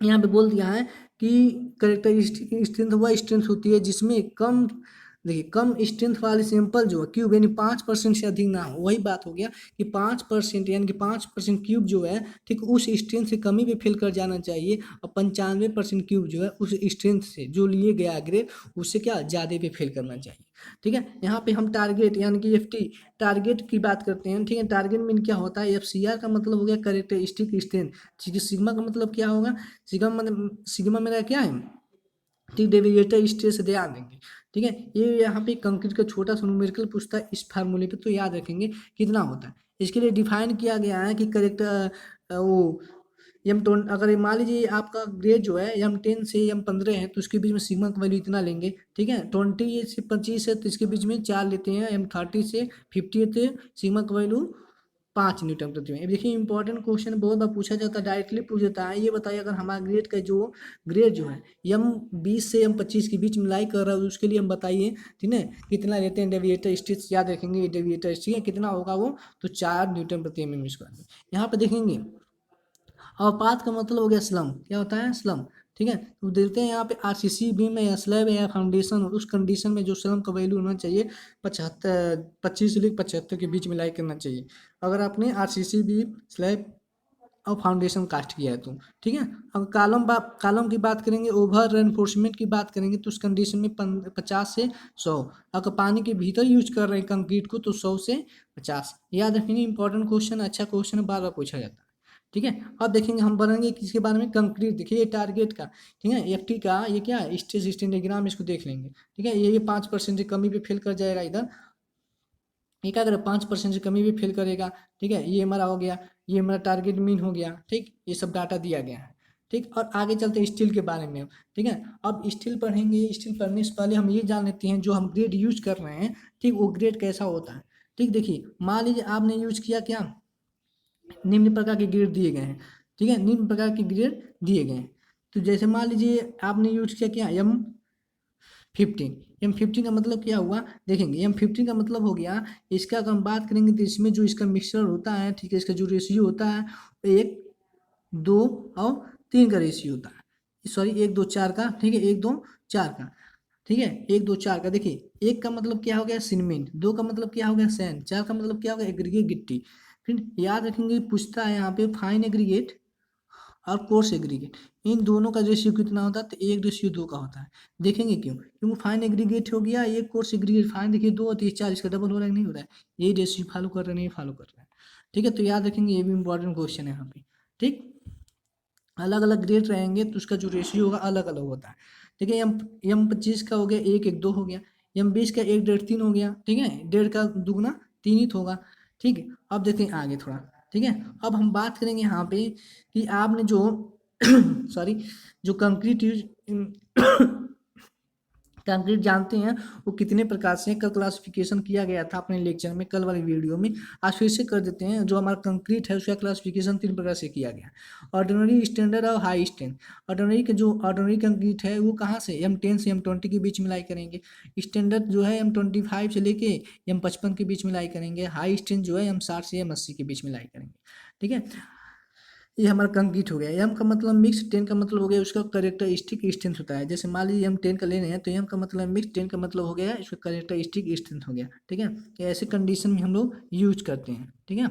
यहाँ पे बोल दिया है कि कैरेक्टरिस्टिक स्ट्रेंथ वह स्ट्रेंथ होती है जिसमें कम, देखिए कम स्ट्रेंथ वाली सैंपल जो है क्यूब, यानी 5% से अधिक ना हो, वही बात हो गया कि 5%, यानी कि 5% क्यूब जो है, ठीक उस स्ट्रेंथ से कमी पे फेल कर जाना चाहिए, और 95% क्यूब जो है उस स्ट्रेंथ से जो लिए गया ग्रेड उससे क्या ज़्यादा पे फेल करना चाहिए, ठीक है। यहाँ पे हम टारगेट यानी कि FT टारगेट की बात करते हैं, ठीक है। टारगेट मीन क्या होता है, FCR का मतलब हो गया कैरेक्टरिस्टिक स्ट्रेंथ, ठीक है। सिग्मा का मतलब क्या होगा, सिग्मा मेरा क्या है, ठीक, डेविएटर स्ट्रेस से ध्यान देंगे, ठीक है। ये यहाँ पे कंक्रीट का छोटा सा न्यूमेरिकल पूछता है इस फार्मूले पे, तो याद रखेंगे कितना होता है। इसके लिए डिफाइन किया गया है कि करेक्ट वो अगर ये मान लीजिए आपका ग्रेड जो है M10 से M15 है, तो उसके बीच में सिग्मा का वैल्यू इतना लेंगे, ठीक है। 20 से 25 है तो इसके बीच में 4 लेते हैं, M30 से 50 है तो सिग्मा का वैल्यू 5 Nm/m। अब देखिए इंपॉर्टेंट क्वेश्चन बहुत बार पूछा जाता है, डायरेक्टली पूछ देता है, ये बताइए अगर हमारा ग्रेड जो है M20 से M25 के बीच में लाई कर रहा है, उसके लिए हम बताइए, ठीक है, कितना लेते हैं डेविएटर स्ट्रेस, याद रखेंगे डेविएटर स्ट्रेस कितना होगा वो, तो 4 Nm/mm²। यहाँ पे देखेंगे अवपात का मतलब हो गया स्लम, क्या होता है स्लम, ठीक है। तो देखते हैं यहाँ पे RCC बीम है या स्लैब है या फाउंडेशन, उस कंडीशन में जो स्लम का वैल्यू होना चाहिए 25 से 75 के बीच में लाई करना चाहिए, अगर आपने RCC बीम स्लैब और फाउंडेशन कास्ट किया है तो, ठीक है। अब कॉलम की बात करेंगे, ओवर रेनफोर्समेंट की बात करेंगे, तो उस कंडीशन में 50 से 100, अगर पानी के भीतर यूज कर रहे हैं कंक्रीट को तो 100 से 50, याद रखेंगे इंपॉर्टेंट क्वेश्चन, अच्छा क्वेश्चन है, बार बार पूछा जाता है, ठीक है। अब देखेंगे हम बढ़ेंगे किसके बारे में, कंक्रीट, देखिए ये टारगेट का, ठीक है, FT का ये क्या है, स्ट्रेस स्ट्रेन डायग्राम, इसको देख लेंगे, ठीक है। ये 5% से कमी पे फेल कर जाएगा इधर, ये क्या करेगा 5% से कमी भी फेल करेगा, ठीक है। ये हमारा हो गया, ये हमारा टारगेट मीन हो गया, ठीक, ये सब डाटा दिया गया है, ठीक। और आगे चलते हैं स्टील के बारे में, ठीक है। अब स्टील पढ़ेंगे, स्टील पढ़ने से पहले हम ये जान लेते हैं जो हम ग्रेड यूज कर रहे हैं, ठीक, वो ग्रेड कैसा होता है, ठीक। देखिए मान लीजिए आपने यूज किया क्या, निम्न प्रकार के ग्रेड दिए गए हैं, ठीक है, निम्न प्रकार के ग्रेड दिए गए हैं, तो जैसे मान लीजिए आपने यूज किया क्या M15 का मतलब क्या हुआ, देखेंगे M15 का मतलब हो गया, इसका अगर हम बात करेंगे तो इसमें जो इसका मिक्सचर होता है, ठीक है, इसका जो रेशियो होता है 1 2 और 3 का रेशियो होता है, सॉरी 1 2 4 का, ठीक है, 1 2 4 का, ठीक है, 1 2 4 का। देखिए 1 का मतलब क्या हो गया सीमेंट, 2 का मतलब क्या हो गया सैंड, 4 का मतलब क्या हो गया एग्रीगेट गिट्टी। फिर याद रखेंगे पूछता है यहाँ पे फाइन एग्रीगेट और कोर्स एग्रीगेट, इन दोनों का रेशियो कितना होता है, तो 1:2 का होता है। देखेंगे क्यों, क्योंकि फाइन एग्रीगेट हो गया, एक कोर्स एग्रीगेट, फाइन देखिए 2 होती है 4, इसका डबल हो रहा है नहीं हो रहा है, यही रेशियो फॉलो कर रहे हैं, नहीं फॉलो कर रहे हैं, ठीक है। तो याद रखेंगे ये भी इंपॉर्टेंट क्वेश्चन है यहाँ पे, ठीक। अलग अलग ग्रेड रहेंगे तो उसका जो रेशियो होगा अलग अलग होता है, ठीक है। M25 का हो गया 1:1:2 हो गया, M20 का 1:3 हो गया, ठीक है, 1:5 का दुगना 3 ही तो होगा, ठीक है। अब देखते हैं आगे थोड़ा, ठीक है। अब हम बात करेंगे यहाँ पे कि आपने जो सॉरी, जो कंक्रीट यूज कंक्रीट जानते हैं वो कितने प्रकार से, कल क्लासिफिकेशन किया गया था अपने लेक्चर में, कल वाले वीडियो में। आज फिर से कर देते हैं। जो हमारा कंक्रीट है उसका क्लासिफिकेशन 3 प्रकार से किया गया: ऑर्डिनरी, स्टैंडर्ड और हाई स्टैंड। ऑर्डिनरी के जो ऑर्डिनरी कंक्रीट है वो कहाँ से M10 से M20 के बीच में लाई करेंगे। स्टैंडर्ड जो है M25 से लेके M55 के बीच में लाई करेंगे। हाई स्टैंड जो है M60 से M80 के बीच में लाई करेंगे। ठीक है, ये हमारा कंक्रीट हो गया। एम का मतलब मिक्स, 10 का मतलब हो गया उसका करेक्टरिस्टिक स्ट्रेंथ होता है। जैसे मान लीजिए हम 10 का ले रहे हैं तो एम का मतलब मिक्स, 10 का मतलब हो गया इसका करेक्टरिस्टिक स्ट्रेंथ हो गया। ठीक है, तो ऐसे कंडीशन में हम लोग यूज करते हैं। ठीक है,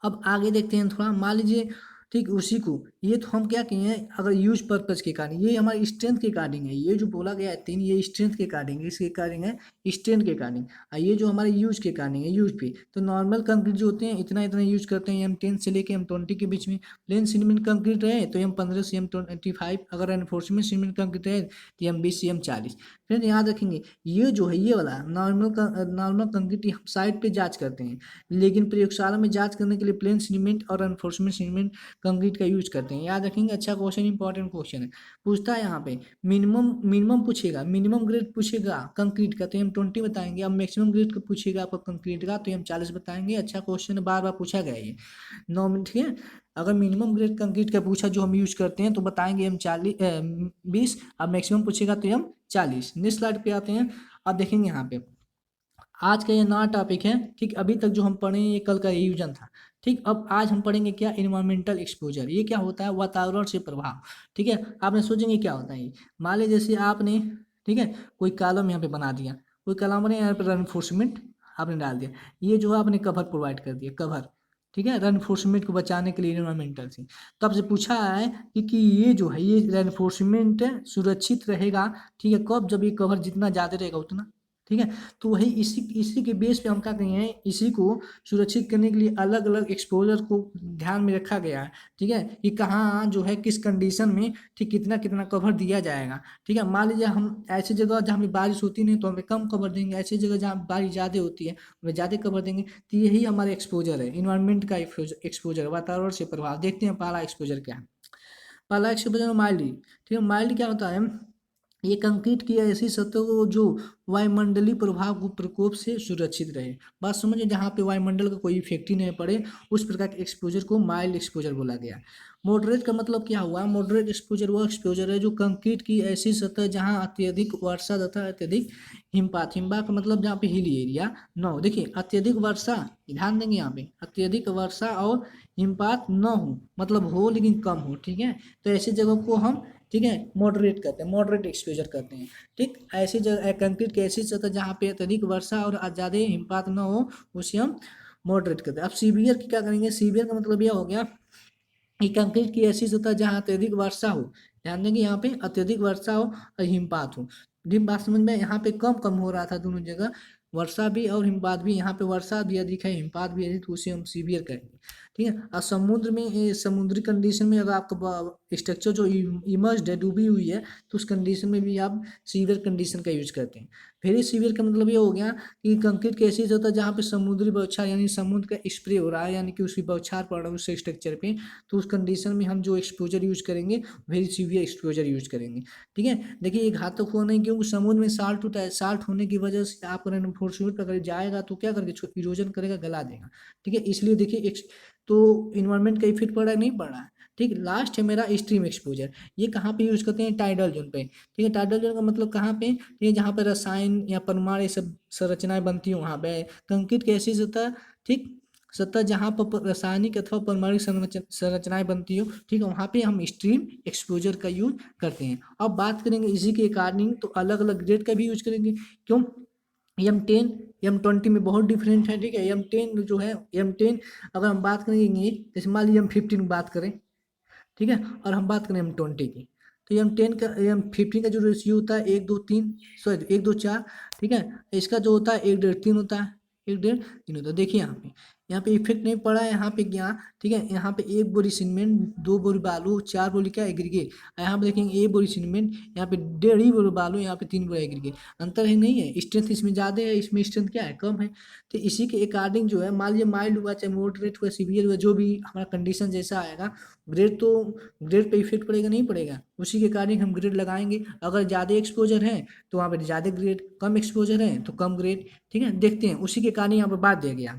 अब आगे देखते हैं थोड़ा। मान लीजिए ठीक उसी को, ये तो हम क्या किए हैं, अगर यूज पर्पज के कारण, ये हमारी स्ट्रेंथ के अकॉर्डिंग है। ये जो बोला गया है 3, ये स्ट्रेंथ के अकॉर्डिंग है, इसके अकॉर्डिंग है, स्ट्रेंथ के अकॉर्डिंग। और ये जो हमारे यूज के अकॉर्डिंग है, यूज पे। तो नॉर्मल कंक्रीट जो होते हैं इतना इतना यूज करते हैं M10 से लेके M20 के बीच में। प्लेन सीमेंट कंक्रीट रहे तो M15 से M25, अगर एनफोर्समेंट सीमेंट कंक्रीट रहे तो M20 से M40। फिर याद रखेंगे ये जो है ये वाला नॉर्मल कंक्रीट हम साइड पे जांच करते हैं, लेकिन प्रयोगशाला में जांच करने के लिए प्लेन सीमेंट और एनफोर्समेंट सीमेंट कंक्रीट का यूज करते हैं। याद रखेंगे, अच्छा क्वेश्चन, इंपॉर्टेंट क्वेश्चन है। पूछता है यहाँ पे मिनिमम मिनिमम पूछेगा, मिनिमम ग्रेड पूछेगा कंक्रीट का तो M20 बताएंगे। अब मैक्सिमम ग्रेड का पूछेगा आपको कंक्रीट का तो M40 बताएंगे। अच्छा क्वेश्चन है, बार बार पूछा गया है ये 9 मिनट। ठीक है, अगर मिनिमम ग्रेड कंक्रीट का पूछा जो हम यूज करते हैं तो बताएंगे M20। अब मैक्सिमम पूछेगा तो M40। नेक्स्ट स्लाइड पे आते हैं। अब देखेंगे यहाँ पे आज का ये नया टॉपिक है। ठीक, अभी तक जो हम पढ़े ये कल का रिवीजन था। ठीक, अब आज हम पढ़ेंगे क्या, इन्वायरमेंटल एक्सपोजर। ये क्या होता है, वातावरण से प्रभाव। ठीक है, आपने सोचेंगे क्या होता है ये। मान लीजिए जैसे आपने, ठीक है, कोई कॉलम यहाँ पे बना दिया, कोई कॉलम ने यहाँ पे रेनफोर्समेंट आपने डाल दिया, ये जो है आपने कवर प्रोवाइड कर दिया, कवर। ठीक है, रेनफोर्समेंट को बचाने के लिए इन्वायरमेंटल से। तो आपसे पूछा है कि ये जो है ये रेनफोर्समेंट सुरक्षित रहेगा। ठीक है, कब, जब ये कवर जितना ज़्यादा रहेगा उतना। ठीक है, तो वही इसी इसी के बेस पे हम क्या करेंगे, इसी को सुरक्षित करने के लिए अलग अलग एक्सपोजर को ध्यान में रखा गया है। ठीक है, कि कहाँ जो है किस कंडीशन में ठीक कितना कितना कवर दिया जाएगा। ठीक है, मान लीजिए हम ऐसी जगह जहाँ पे बारिश होती नहीं तो हमें कम कवर देंगे, ऐसी जगह जहाँ बारिश ज़्यादा होती है हमें ज़्यादा कवर देंगे। तो यही हमारा एक्सपोजर है, इन्वायरमेंट का एक्सपोजर, वातावरण से प्रभाव। देखते हैं पहला एक्सपोजर क्या है। पहला एक्सपोजर माइल्ड। ठीक है, माइल्ड क्या होता है, ये कंक्रीट की ऐसी सतह को जो वायुमंडलीय प्रभाव को प्रकोप से सुरक्षित रहे। बात समझिए, जहाँ पे वायुमंडल का कोई इफेक्ट ही नहीं पड़े उस प्रकार के एक्सपोजर को माइल्ड एक्सपोजर बोला गया। मॉडरेट का मतलब क्या हुआ, मॉडरेट एक्सपोजर वह एक्सपोजर है जो कंक्रीट की ऐसी सतह जहाँ अत्यधिक वर्षा तथा अत्यधिक हिमपात, हिमपात का मतलब जहाँ पे हिली एरिया न हो। देखिए अत्यधिक वर्षा, ध्यान देंगे यहाँ पे, अत्यधिक वर्षा और हिमपात न हो, मतलब हो लेकिन कम हो। ठीक है, तो ऐसी जगह को हम, ठीक है, मॉडरेट करते हैं, मॉडरेट एक्सपोजर करते हैं। ठीक, ऐसी जगह कंक्रीट की ऐसी सतह जहाँ पे अत्यधिक वर्षा और ज़्यादा हिमपात न हो उसे हम मॉडरेट करते हैं। अब सीवियर की क्या करेंगे, सीवियर का मतलब यह हो गया कि कंक्रीट की ऐसी सतह जहाँ अत्यधिक वर्षा हो, ध्यान देंगे यहाँ पे अत्यधिक वर्षा हो और हिमपात हो। बात समझ में, यहाँ पे कम कम हो रहा था दोनों जगह, वर्षा भी और हिमपात भी। यहाँ पे वर्षा भी अधिक है, हिमपात भी अधिक, तो उसे हम सीवियर कहेंगे। ठीक है, और समुद्र में समुद्री कंडीशन में अगर आपका स्ट्रक्चर जो इमर्ज्ड है, डूबी हुई है, तो उस कंडीशन में भी आप सीवियर कंडीशन का यूज करते हैं। फिर ये सीवियर का मतलब ये हो गया कि कंक्रीट कैसी होता है जहाँ पे समुद्री बौछार यानी समुद्र का स्प्रे हो रहा है, यानी कि उसकी बौछार पड़ रहा है उस स्ट्रक्चर पे, तो उस कंडीशन में हम जो एक्सपोजर यूज करेंगे वेरी सीवियर एक्सपोजर यूज करेंगे। ठीक है, देखिए ये घातक हुआ नहीं, क्योंकि समुद्र में साल्ट होता है, साल्ट होने की वजह से आप रेनफोर्समेंट पर अगर जाएगा तो क्या करके इरोजन करेगा, गला देगा। ठीक है, इसलिए देखिए तो इन्वायरमेंट का इफेक्ट पड़ रहा है नहीं पड़ रहा है। ठीक, लास्ट है मेरा स्ट्रीम एक्सपोजर। ये कहाँ पे यूज करते हैं, टाइडल जोन पे। ठीक है, टाइडल जोन का मतलब कहाँ पे, ये जहाँ पे रसायन या परमाणु ये सब संरचनाएं बनती हैं वहाँ पे। कंक्रीट कैसी सतह, ठीक, सतह जहाँ पर रासायनिक अथवा परमाणु संरचनाएं बनती हो, ठीक है, वहाँ पे हम स्ट्रीम एक्सपोजर का यूज करते हैं। अब बात करेंगे इसी के अकॉर्डिंग तो अलग अलग ग्रेड का भी यूज करेंगे। क्यों, M10 M20 में बहुत डिफरेंट है। ठीक है, M10 जो है, M10 अगर हम बात करेंगे, जैसे मान लीजिए M15 की बात करें, ठीक है, और हम बात करें M20 की, तो M10 का M15 का जो रेशियो होता है 1:2:3, सॉरी 1:2:4। ठीक है, इसका जो होता है 1:1:3 होता है, 1:1:3 होता है। देखिए यहाँ पे यहाँ पे इफेक्ट नहीं पड़ा है, यहाँ पे क्या, ठीक है, यहाँ पे 1 बोरी सीमेंट, 2 बोरी बालू, 4 बोरी क्या एग्रीगेट। यहाँ पे देखेंगे 1 बोरी सीमेंट, यहाँ पे 1.5 बोरी बालू, यहाँ पे 3 बोरी एग्रीगेट। अंतर है नहीं है, स्ट्रेंथ इसमें ज़्यादा है, इसमें स्ट्रेंथ क्या है, कम है। तो इसी के अकॉर्डिंग जो है, मान लीजिए माइल्ड हुआ चाहे मॉडरेट हुआ सीवियर हुआ, जो भी हमारा कंडीशन जैसा आएगा, ग्रेड तो ग्रेड पे इफेक्ट पड़ेगा नहीं पड़ेगा, उसी के अकॉर्डिंग हम ग्रेड लगाएंगे। अगर ज़्यादा एक्सपोजर है तो वहाँ पे ज़्यादा ग्रेड, कम एक्सपोजर है तो कम ग्रेड। ठीक है, देखते हैं, उसी के अकॉर्डिंग यहाँ पर बात दिया गया।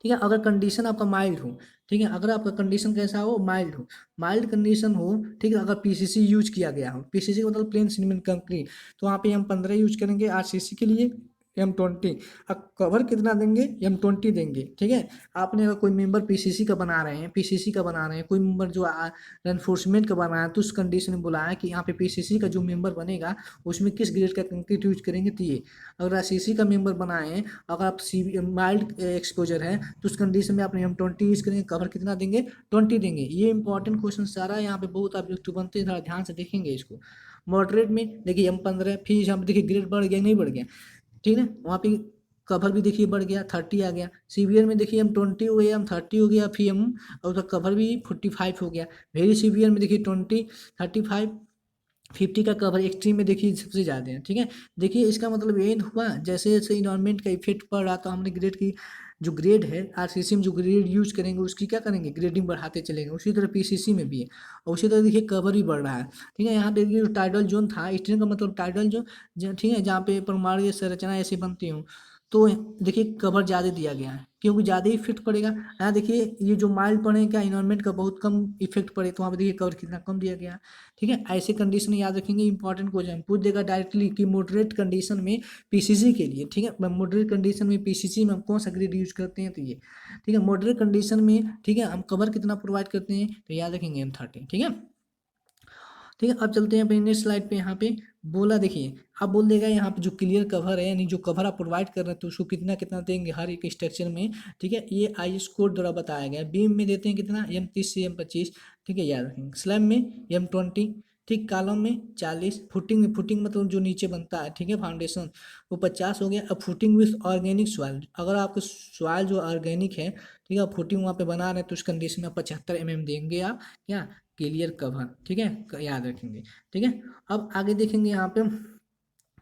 ठीक है, अगर कंडीशन आपका माइल्ड हो, ठीक है, अगर आपका कंडीशन कैसा हो, माइल्ड हो, माइल्ड कंडीशन हो, ठीक है, अगर पीसीसी यूज किया गया हो, पीसीसी का मतलब प्लेन सीमेंट कंक्रीट, तो वहाँ पे हम 15 यूज करेंगे आरसीसी के लिए, M20। अब कवर कितना देंगे, M20 देंगे। ठीक है, आपने अगर कोई मेंबर पीसीसी का बना रहे हैं, पीसीसी का बना रहे हैं, कोई मेंबर जो रेनफोर्समेंट का बना रहे हैं, तो उस कंडीशन में बोला है कि यहाँ पे पीसीसी का जो मेंबर बनेगा उसमें किस ग्रेड का कंक्रीट यूज करेंगे, तो ये। अगर आरसीसी का मेंबर बनाए हैं, अगर आप माइल्ड एक्सपोजर है, तो उस कंडीशन में आपने M20 यूज करेंगे, कवर कितना देंगे, 20 देंगे। ये इंपॉर्टेंट क्वेश्चन सारा यहाँ पे बहुत ऑब्जेक्टिव बनते हैं, थोड़ा ध्यान से देखेंगे इसको। मॉडरेट में देखिए M15, फिर यहाँ पे देखिए ग्रेड बढ़ गया नहीं बढ़ गया, ठीक है, वहाँ पे कवर भी देखिए बढ़ गया, 30 आ गया। सीवियर में देखिए M20 हो गया, M30 हो गया, फिर और उसका कवर भी 45 हो गया। वेरी सीवियर में देखिए 20, 35, 50 का कवर। एक्सट्रीम में देखिए सबसे ज़्यादा है। ठीक है, देखिए इसका मतलब ये हुआ, जैसे जैसे इन्वायरमेंट का इफेक्ट पड़ रहा, तो हमने ग्रेड की जो ग्रेड है आरसीसी में, जो ग्रेड यूज करेंगे उसकी क्या करेंगे, ग्रेडिंग बढ़ाते चलेंगे। उसी तरह पीसीसी में भी है, और उसी तरह देखिए कवर भी बढ़ रहा है। ठीक है, यहाँ पे देखिए जो टाइडल जोन था, स्ट्रीम का मतलब टाइडल जोन, ठीक है, जहाँ पे परमाणु संरचना ऐसी बनती हूँ, तो देखिए कवर ज़्यादा दिया गया है, क्योंकि ज़्यादा इफेक्ट पड़ेगा। यहाँ देखिए ये जो माइल्ड पड़े क्या, इन्वायरमेंट का बहुत कम इफेक्ट पड़े, तो वहाँ पे देखिए कवर कितना कम दिया गया है। ठीक है, ऐसे कंडीशन याद रखेंगे, इंपॉर्टेंट क्वेश्चन पूछ देगा डायरेक्टली कि मॉडरेट कंडीशन में पीसीसी के लिए, ठीक है, मॉडरेट कंडीशन में पीसीसी में हम कौन सा ग्रेड यूज करते हैं, तो ये। ठीक है, मॉडरेट कंडीशन में, ठीक है, हम कवर कितना प्रोवाइड करते हैं, तो याद रखेंगे M30। ठीक है, ठीक है, अब चलते हैं अपने नेक्स्ट स्लाइड पे। यहाँ पे बोला देखिए, अब बोल देगा यहाँ पे जो क्लियर कवर है, यानी जो कवर आप प्रोवाइड कर रहे हैं, तो उसको कितना कितना देंगे हर एक स्ट्रक्चर में। ठीक है, ये IS कोड द्वारा बताया गया है। बीम में देते हैं कितना, M30 से M25। ठीक है, याद रखेंगे। स्लैब में M20, ठीक, कॉलम में 40, फुटिंग में, फुटिंग मतलब जो नीचे बनता है, ठीक है, फाउंडेशन, वो 50 हो गया। अब फुटिंग विथ ऑर्गेनिक सॉइल, अगर आपका सॉइल जो ऑर्गेनिक है, ठीक है, फुटिंग वहाँ पे बना रहे हैं, तो उस कंडीशन में 75 mm देंगे आप, क्या, क्लियर कवर। ठीक है, याद रखेंगे। ठीक है, अब आगे देखेंगे यहाँ पे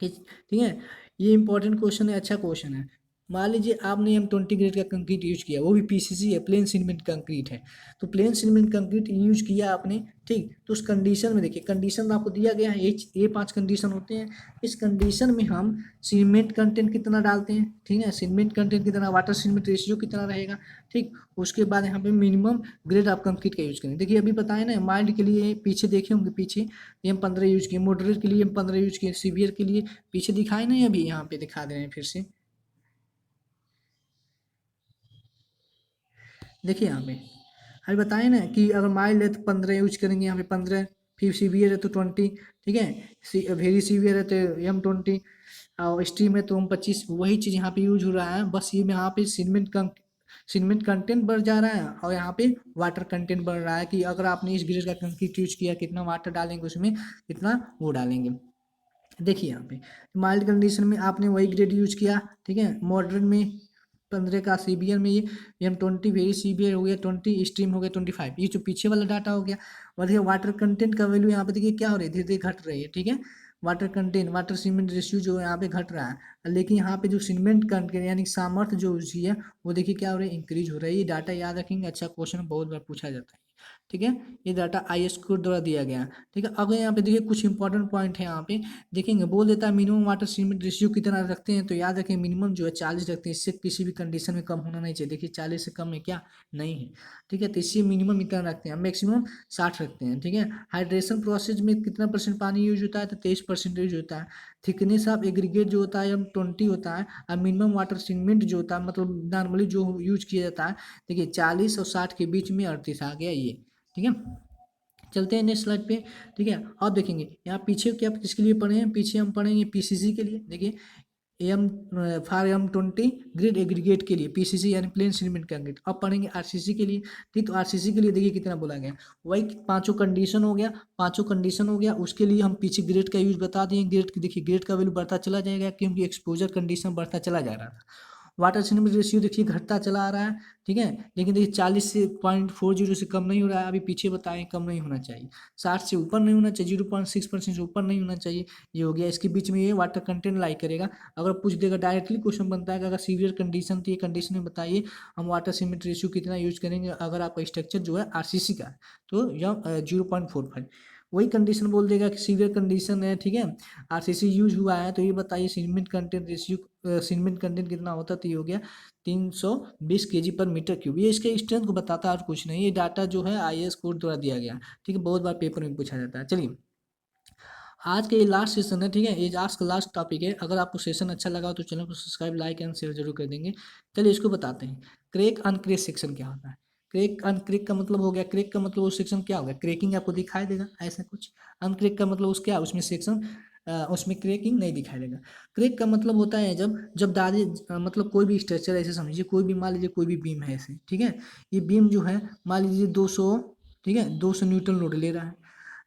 ठीक है, ये इंपॉर्टेंट क्वेश्चन है, अच्छा क्वेश्चन है। मान लीजिए आपने M20 ग्रेड का कंक्रीट यूज किया, वो भी पीसीसी है, प्लेन सीमेंट कंक्रीट है। तो प्लेन सीमेंट कंक्रीट यूज किया आपने, ठीक, तो उस कंडीशन में देखिए, कंडीशन आपको दिया गया है, ये 5 कंडीशन होते हैं। इस कंडीशन में हम सीमेंट कंटेंट कितना डालते हैं, ठीक है, सीमेंट कंटेंट कितना, वाटर सीमेंट रेशियो कितना रहेगा, ठीक। उसके बाद यहाँ पे मिनिमम ग्रेड आप कंक्रीट का यूज करेंगे। देखिए अभी बताया ना, माइल्ड के लिए पीछे देखे होंगे, पीछे M15 यूज किए, मॉडरेट के लिए M15 यूज किए, सीवियर के लिए पीछे दिखाए नहीं, अभी यहाँ पे दिखा दे रहे हैं फिर से। देखिए यहाँ पे अभी बताए ना कि अगर माइल्ड है तो 15 यूज करेंगे, यहाँ पे 15, फिर सीवियर है तो 20। ठीक है, वेरी सीवियर है तो M20, और एक्सट्रीम है तो M25। वही चीज़ यहाँ पे यूज हो रहा है, बस ये यहाँ पे सीमेंट कंटेंट बढ़ जा रहा है, और यहाँ पे वाटर कंटेंट बढ़ रहा है, कि अगर आपने इस ग्रेड का कंक्रीट यूज किया, कितना वाटर डालेंगे उसमें, कितना वो डालेंगे। देखिए यहाँ पे माइल्ड कंडीशन में आपने वही ग्रेड यूज किया, ठीक है, मॉडरेट में 15 का, सीवियर में ये M20, वेरी सीवियर हो गया 20, स्ट्रीम हो गया 25। ये जो पीछे वाला डाटा हो गया। और देखिए वाटर कंटेंट का वैल्यू यहाँ पे देखिए क्या हो रही है, धीरे धीरे घट रही है। ठीक है, water content, water cement ratio जो यहाँ पे घट रहा है, लेकिन यहाँ पे जो सीमेंट कंटेंट यानी सामर्थ्य जो उसकी है, वो देखिए क्या हो रही है, इंक्रीज हो रहा है। ये डाटा याद रखेंगे, अच्छा क्वेश्चन बहुत बार पूछा जाता है। ठीक है, ये डाटा IS कोड द्वारा दिया गया है। ठीक है, अगर यहाँ पे देखिए कुछ इंपॉर्टेंट पॉइंट है, यहाँ पे देखेंगे, बोल देता है मिनिमम वाटर सीमेंट रेशियो कितना रखते हैं, तो याद रखें मिनिमम जो है 40 रखते हैं, इससे किसी भी कंडीशन में कम होना नहीं चाहिए। देखिए 40 से कम है क्या, नहीं है। ठीक है, तो इससे मिनिमम इतना रखते हैं, मैक्सिमम 60 रखते हैं। ठीक है, हाइड्रेशन प्रोसेस में कितना % पानी यूज होता है, तो 23% यूज होता है। थिकनेस ऑफ एग्रीगेट जो होता है M20 होता है, और मिनिमम वाटर सीमेंट जो होता है, मतलब नॉर्मली जो यूज किया जाता है, देखिए 40 और 60 के बीच में 38 आ गया ये। ठीक है, चलते हैं नेक्स्ट स्लाइड पे। ठीक है, अब देखेंगे यहाँ पीछे क्या किसके लिए पढ़े हैं, पीछे हम पढ़ेंगे पीसीसी के लिए। देखिए M for M20 grid aggregate के लिए पीसीसी यानी प्लेन सीमेंट कंक्रीट। अब पढ़ेंगे आरसीसी के लिए। ठीक, तो आरसीसी के लिए देखिए कितना बोला गया, वही पांचों कंडीशन हो गया, पांचों कंडीशन हो गया। उसके लिए हम पीछे ग्रेड का यूज बता दिए। ग्रेड की देखिए, ग्रेड का वैल्यू बढ़ता चला जाएगा, क्योंकि एक्सपोजर कंडीशन बढ़ता चला जा रहा था। वाटर सॉल्युबिलिटी रेशियो देखिए घटता चला आ रहा है, ठीक है, लेकिन देखिए 40 से 0.40 से कम नहीं हो रहा है, अभी पीछे बताएं कम नहीं होना चाहिए, 60 से ऊपर नहीं होना चाहिए, 0.6% से ऊपर नहीं होना चाहिए, ये हो गया। इसके बीच में ये वाटर कंटेंट लाई करेगा। अगर पूछ देगा डायरेक्टली क्वेश्चन बनता है कि अगर सीवियर कंडीशन थी, कंडीशन में बताइए हम वाटर सॉल्युबिलिटी रेशियो कितना यूज करेंगे अगर आपका स्ट्रक्चर जो है आरसीसी का है, तो यह 0.45। वही कंडीशन बोल देगा कि सीवियर कंडीशन है, ठीक है, आरसीसी यूज हुआ है, तो ये बताइए cement content ratio, cement content कितना होता है, तो ये हो गया 320 kg/m³। ये इसके स्ट्रेंथ को बताता है और कुछ नहीं। ये डाटा जो है IAS कोड द्वारा दिया गया, ठीक है, बहुत बार पेपर में पूछा जाता है। चलिए आज का ये लास्ट सेशन है, ठीक है, ये आज का लास्ट टॉपिक है। अगर आपको सेशन अच्छा लगा तो चैनल को सब्सक्राइब, लाइक एंड शेयर जरूर कर देंगे। चलिए इसको बताते हैं, क्रैक अनक्रैक सेक्शन क्या होता है। क्रैक अनक्रैक का मतलब हो गया, क्रैक का मतलब वो सेक्शन क्या होगा, क्रैकिंग आपको दिखाई देगा ऐसा कुछ। अनक्रैक का मतलब उस क्या, उसमें सेक्शन उसमें क्रैकिंग नहीं दिखाई देगा। क्रैक का मतलब होता है जब जब दादे मतलब कोई भी स्ट्रक्चर ऐसे समझिए, कोई भी मान लीजिए कोई भी बीम है ऐसे, ठीक है, ये बीम जो है मान लीजिए 200, ठीक है, 200 न्यूटन लोड ले रहा है,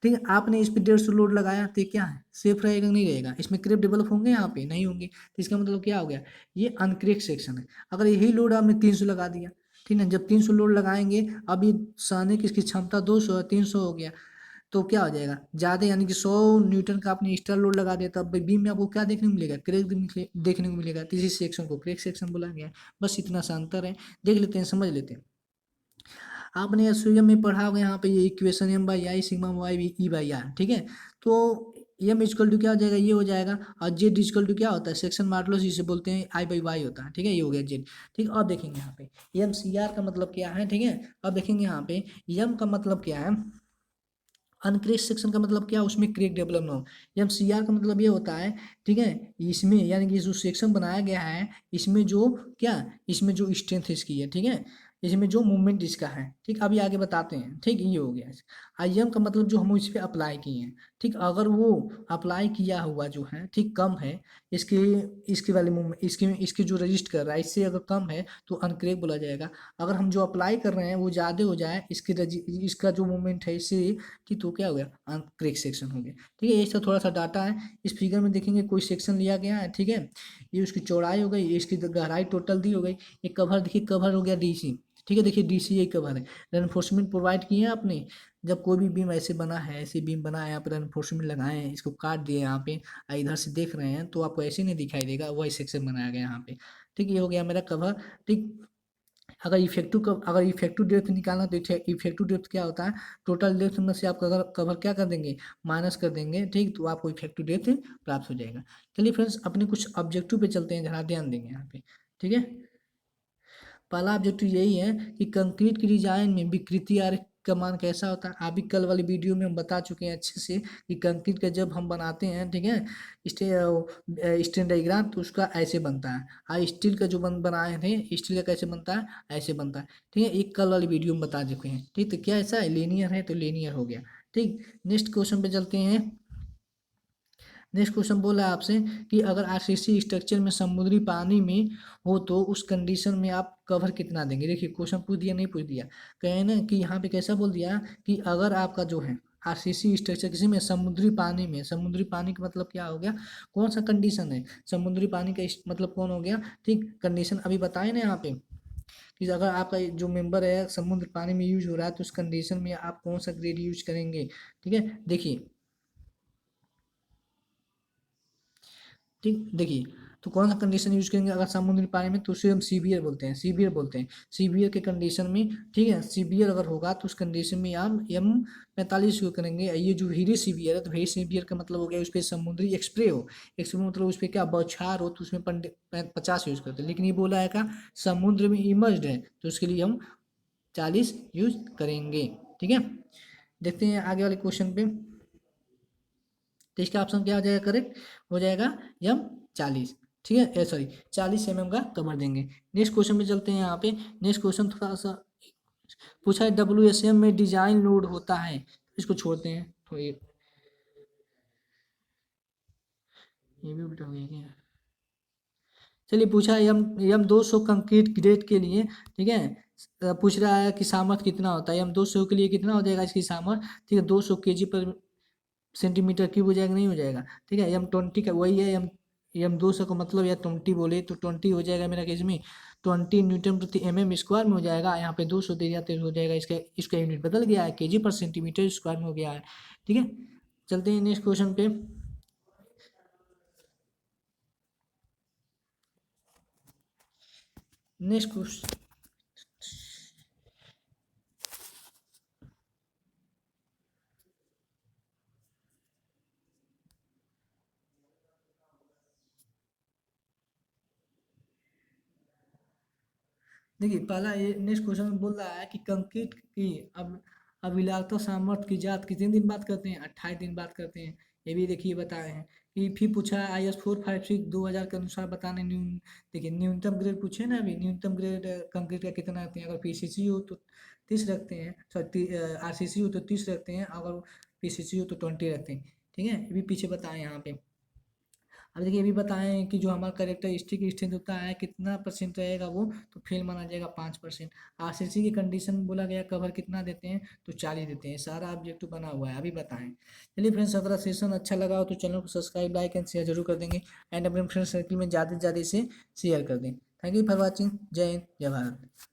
ठीक है, आपने इस पे 150 लोड लगाया तो ये क्या है, सेफ रहेगा नहीं रहेगा, इसमें क्रेप डेवलप होंगे यहाँ पे नहीं होंगे, तो इसका मतलब क्या हो गया, ये अनक्रेक सेक्शन है। अगर यही लोड आपने 300 लगा दिया, ठीक है, जब 300 लोड लगाएंगे, अब ये सहने की इसकी क्षमता 200 है, 300 हो गया, तो क्या हो जाएगा ज़्यादा, यानी कि 100 न्यूटन का आपने एक्स्ट्रा लोड लगा दिया, तब बीम में आपको क्या देखने को मिलेगा, क्रेक देखने को मिलेगा, तो इसी सेक्शन को क्रेक सेक्शन बोला गया है। बस इतना सा अंतर है, देख लेते हैं, समझ लेते हैं। आपने एसवीएम में पढ़ा होगा यहाँ पे ये equation m/i sigma y e/r, ठीक है, तो m इक्वल टू क्या हो जाएगा, ये हो जाएगा, और z इक्वल टू क्या होता है, सेक्शन मॉडुलस जिसे बोलते हैं I/y होता है, ठीक है, ये हो गया z, ठीक है। अब देखेंगे यहाँ पे mcr का मतलब क्या है, ठीक है, अब देखेंगे यहाँ पे m का मतलब क्या है, अनक्रेक सेक्शन का मतलब क्या, उसमें क्रेक डेवलप ना हो। जब सीआर का मतलब ये होता है, ठीक है, इसमें यानी कि जो सेक्शन बनाया गया है, इसमें जो क्या, इसमें जो स्ट्रेंथ इसकी है, ठीक है, इसमें जो मूवमेंट इसका है, ठीक, अभी आगे बताते हैं, ठीक, ये हो गया। आईएम का मतलब जो हम इस पर अप्लाई किए हैं, ठीक, अगर वो अप्लाई किया हुआ जो है, ठीक, कम है, इसके इसके वाले मूवमेंट, इसके जो रजिस्ट कर रहा है इससे अगर कम है तो अनक्रेक बोला जाएगा। अगर हम जो अप्लाई कर रहे हैं वो ज़्यादा हो जाए, इसका जो मूवमेंट है इससे, ठीक, तो क्या हो गया, क्रेक सेक्शन हो गया, ठीक है। ये सब थोड़ा सा डाटा है, इस फिगर में देखेंगे कोई सेक्शन लिया गया है, ठीक है, ये उसकी चौड़ाई हो गई, ये इसकी गहराई टोटल दी हो गई, ये कवर देखिए, कवर हो गया डीसी, ठीक है, देखिए डीसी ये कवर है, रेनफोर्समेंट प्रोवाइड किए हैं आपने, जब कोई भी बीम ऐसे बना है, ऐसे बीम बना है, यहाँ पे रेनफोर्समेंट लगाए हैं, इसको काट दिए यहाँ पे, इधर से देख रहे हैं तो आपको ऐसे नहीं दिखाई देगा, वही सेक्शन बनाया गया यहाँ पे, ठीक, ये हो गया मेरा कवर, ठीक। अगर इफेक्टिव डेप्थ निकालना तो इफेक्टिव डेप्थ क्या होता है, टोटल डेप्थ में से आप अगर कवर क्या कर देंगे, माइनस कर देंगे, ठीक, तो आपको इफेक्टिव डेप्थ प्राप्त हो जाएगा। चलिए फ्रेंड्स अपने कुछ ऑब्जेक्टिव पे चलते हैं, जरा ध्यान देंगे यहाँ पे, ठीक है। पहला ऑब्जेक्टिव यही है कि कंक्रीट की डिजाइन में विकृति आरेख का मान कैसा होता है। अभी कल वाली वीडियो में हम बता चुके हैं अच्छे से कि कंक्रीट का जब हम बनाते हैं, ठीक है, स्टेन डायग्राम, तो उसका ऐसे बनता है, और स्टील का जो बनाए थे, स्टील का कैसे बनता है, ऐसे बनता है, ठीक है, एक कल वाली वीडियो में बता चुके हैं, ठीक, तो क्या ऐसा है, लीनियर है तो लीनियर हो गया, ठीक। नेक्स्ट क्वेश्चन पे चलते हैं। नेक्स्ट क्वेश्चन बोला है आपसे कि अगर आरसीसी स्ट्रक्चर में समुद्री पानी में हो तो उस कंडीशन में आप कवर कितना देंगे। देखिए क्वेश्चन पूछ दिया नहीं पूछ दिया, कहे ना कि यहाँ पे कैसा बोल दिया कि अगर आपका जो है आरसीसी स्ट्रक्चर किसी में समुद्री पानी में, समुद्री पानी का मतलब क्या हो गया, कौन सा कंडीशन है, समुद्री पानी का मतलब कौन हो गया, ठीक, कंडीशन अभी बताए ना यहाँ पे कि अगर आपका जो मेंबर है समुद्र पानी में यूज हो रहा है तो उस कंडीशन में आप कौन सा ग्रेड यूज करेंगे, ठीक है। देखिए, ठीक, देखिए, तो कौन सा कंडीशन यूज करेंगे अगर समुद्री पानी में, तो उसे हम सीवियर बोलते हैं, सीवियर बोलते हैं, सीवियर के कंडीशन में, ठीक है, सीवियर अगर होगा तो उस कंडीशन में आप M45 यूज करेंगे। ये जो वेरी सीवियर है, तो वेरी सीवियर का मतलब हो गया उस पर समुद्री एक्सप्रे हो, एक्सप्रे मतलब उस पर क्या बौछार हो, तो उसमें 50 यूज करते हैं, लेकिन ये बोला है का समुद्र में इमर्ज्ड है, तो उसके लिए हम 40 यूज करेंगे, ठीक है। देखते हैं आगे वाले क्वेश्चन पे, तो इसका ऑप्शन क्या हो जाएगा, करेक्ट हो जाएगा M40, ठीक है, सॉरी 40 mm का कवर देंगे। नेक्स्ट क्वेश्चन पे चलते हैं। यहाँ पे नेक्स्ट क्वेश्चन थोड़ा सा पूछा है, WSM में डिजाइन लोड होता है, इसको छोड़ते हैं, तो ये भी उल्टा हो गया क्या, चलिए पूछा है M200 कंक्रीट ग्रेड के लिए, ठीक है, पूछ रहा है कि सामर्थ्य कितना होता है, M200 के लिए कितना हो जाएगा इसकी सामर्थ्य, ठीक है, 200 kg पर सेंटीमीटर क्यूब हो जाएगा नहीं हो जाएगा, ठीक है। M20 का वही है, ये हम 200 का मतलब या 20 बोले तो 20 हो जाएगा मेरा केस में 20 न्यूटन प्रति mm² में हो जाएगा। यहाँ पे 200 दे दिया तो हो जाएगा, इसका यूनिट बदल गया है, केजी पर सेंटीमीटर स्क्वायर में हो गया है। ठीक है, चलते हैं नेक्स्ट क्वेश्चन पे। नेक्स्ट क्वेश्चन, देखिए पहला ये नेक्स्ट क्वेश्चन में बोल रहा है कि कंक्रीट की अब अभिलाषता सामर्थ्य की जांच कितने दिन बाद करते हैं, 28 दिन बाद करते हैं। ये भी देखिए बताए हैं कि फिर पूछा है IS 456/2000 के अनुसार बताने देखिए न्यूनतम ग्रेड पूछे ना, अभी न्यूनतम ग्रेड कंक्रीट का कितना रखते हैं। अगर PCC हो तो 30 रखते हैं, सॉरी RCC हो तो 30 रखते हैं, अगर PCC हो तो 20 रखते हैं। ठीक है, ये भी पीछे बताए यहाँ पे। अब देखिए ये भी बताएं कि जो हमारा करेक्टरिस्टिक स्ट्रेंथ होता है कितना परसेंट रहेगा वो, तो फेल माना जाएगा 5%। RCC की कंडीशन बोला गया कवर कितना देते हैं, तो 40 देते हैं। सारा ऑब्जेक्टिव बना हुआ है, अभी बताएं। चलिए फ्रेंड्स, अगर सेशन अच्छा लगा हो तो चैनल को सब्सक्राइब, लाइक एंड शेयर जरूर कर देंगे, एंड अपने फ्रेंड सर्कल में ज़्यादा से ज़्यादा इसे शेयर कर दें। Thank you for watching. जय हिंद, जय भारत।